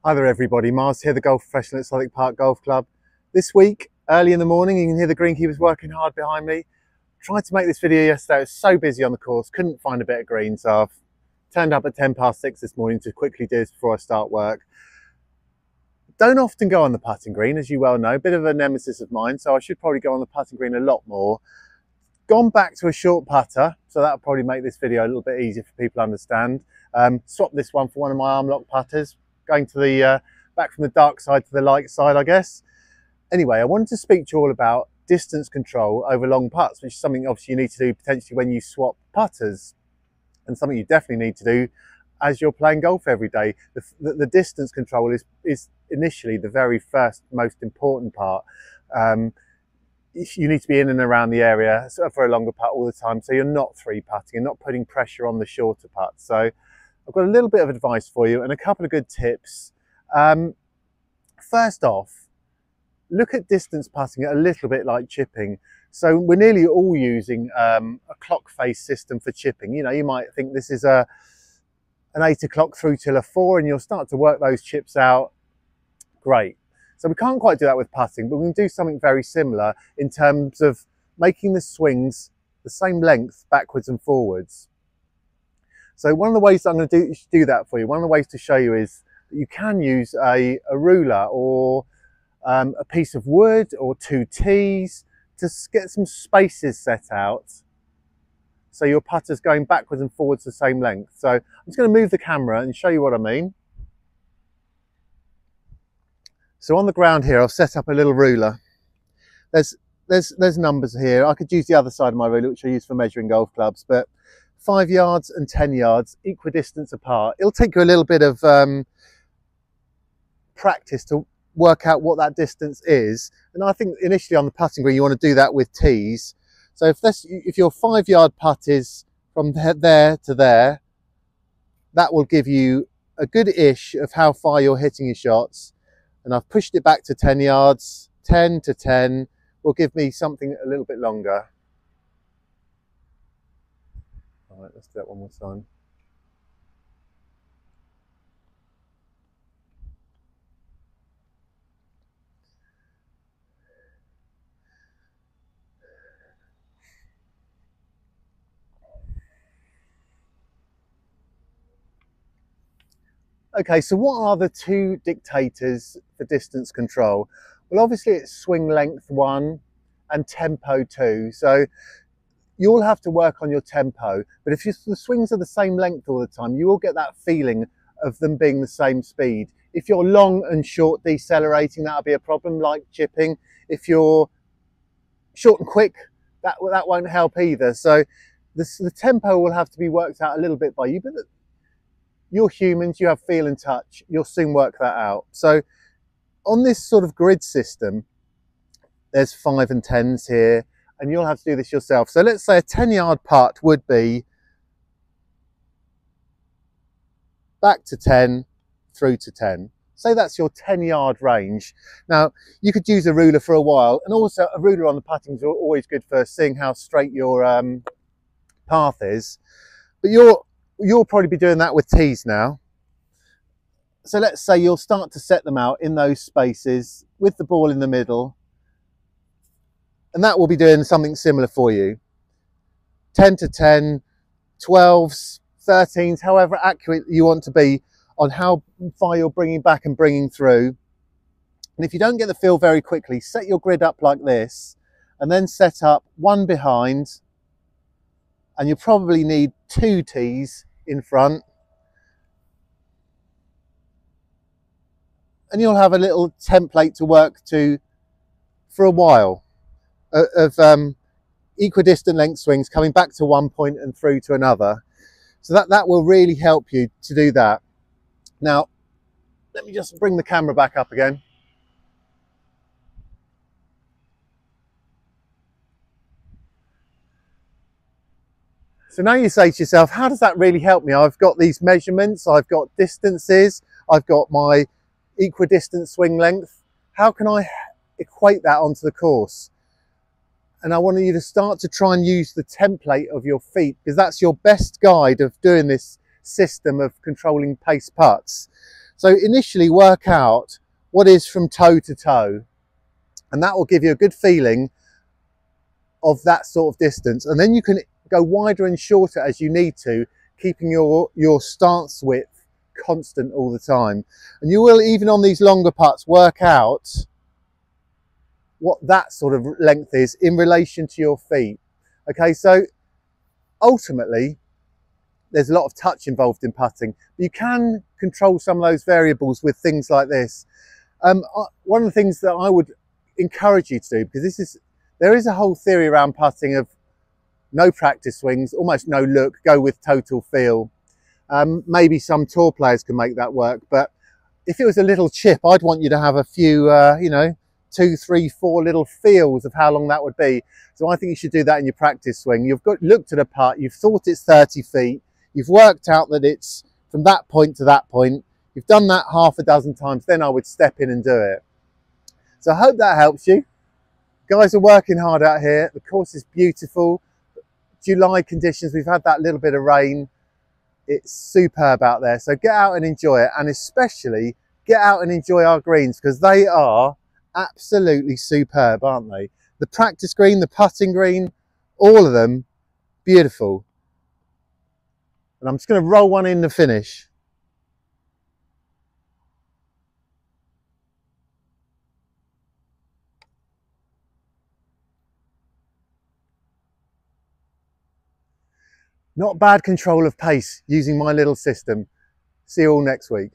Hi there everybody, Mars here, the golf professional at Southwick Park Golf Club. This week, early in the morning, you can hear the greenkeepers working hard behind me. Tried to make this video yesterday, I was so busy on the course, couldn't find a bit of green, so I've turned up at 6:10 this morning to quickly do this before I start work. Don't often go on the putting green, as you well know, a bit of a nemesis of mine, so I should probably go on the putting green a lot more. Gone back to a short putter, so that'll probably make this video a little bit easier for people to understand. Swapped this one for one of my arm lock putters, going to the back from the dark side to the light side, I guess. Anyway, I wanted to speak to you all about distance control over long putts, which is something obviously you need to do potentially when you swap putters, and something you definitely need to do as you're playing golf every day. The distance control is initially the very first most important part. You need to be in and around the area for a longer putt all the time, so you're not three putting and not putting pressure on the shorter putts. So I've got a little bit of advice for you and a couple of good tips. First off, look at distance putting a little bit like chipping. So we're nearly all using a clock face system for chipping. You know, you might think this is an 8 o'clock through till a 4 and you'll start to work those chips out. Great. So we can't quite do that with putting, but we can do something very similar in terms of making the swings the same length backwards and forwards. So one of the ways I'm going to do that for you, one of the ways to show you is that you can use a ruler or a piece of wood or 2 tees to get some spaces set out so your putter's going backwards and forwards the same length. So I'm just going to move the camera and show you what I mean. So on the ground here, I've set up a little ruler. There's numbers here. I could use the other side of my ruler, which I use for measuring golf clubs, but 5 yards and 10 yards, equidistant apart. It'll take you a little bit of practice to work out what that distance is. And I think initially on the putting green, you want to do that with tees. So if your 5 yard putt is from there to there, that will give you a good ish of how far you're hitting your shots. And I've pushed it back to 10 yards, 10 to 10 will give me something a little bit longer. All right, let's do that one more time. Okay, so what are the 2 dictators for distance control? Well, obviously it's swing length 1 and tempo 2. So you'll have to work on your tempo, but if the swings are the same length all the time, you will get that feeling of them being the same speed. If you're long and short decelerating, that'll be a problem, like chipping. If you're short and quick, that won't help either. So the tempo will have to be worked out a little bit by you, but you're humans, you have feel and touch, you'll soon work that out. So on this sort of grid system, there's 5 and 10s here, and you'll have to do this yourself. So let's say a 10 yard putt would be back to 10, through to 10. Say that's your 10 yard range. Now, you could use a ruler for a while, and also a ruler on the putting is always good for seeing how straight your path is. But you'll probably be doing that with tees now. So let's say you'll start to set them out in those spaces with the ball in the middle. And that will be doing something similar for you. 10 to 10, 12s, 13s, however accurate you want to be on how far you're bringing back and bringing through. And if you don't get the feel very quickly, set your grid up like this and then set up 1 behind. And you'll probably need 2 tees in front. And you'll have a little template to work to for a while of equidistant length swings coming back to one point and through to another. So that will really help you to do that. Now, let me just bring the camera back up again. So now you say to yourself, how does that really help me? I've got these measurements, I've got distances, I've got my equidistant swing length. How can I equate that onto the course? And I want you to start to try and use the template of your feet, because that's your best guide of doing this system of controlling pace putts. So initially work out what is from toe to toe, and that will give you a good feeling of that sort of distance. And then you can go wider and shorter as you need to, keeping your stance width constant all the time. And you will, even on these longer putts, work out what that sort of length is in relation to your feet. Okay, so ultimately there's a lot of touch involved in putting. You can control some of those variables with things like this. One of the things that I would encourage you to do, because there is a whole theory around putting of no practice swings, almost no look, go with total feel. Maybe some tour players can make that work, but if it was a little chip, I'd want you to have a few, you know, 2, 3, 4 little feels of how long that would be. So I think you should do that in your practice swing. You've looked at a putt, you've thought it's 30 feet, you've worked out that it's from that point to that point. You've done that half a dozen times, then I would step in and do it. So I hope that helps you. Guys are working hard out here. The course is beautiful. July conditions, we've had that little bit of rain. It's superb out there. So get out and enjoy it, and especially get out and enjoy our greens, because they are absolutely superb, aren't they? The practice green, the putting green, all of them beautiful. And I'm just going to roll one in the finish. Not bad control of pace using my little system. See you all next week.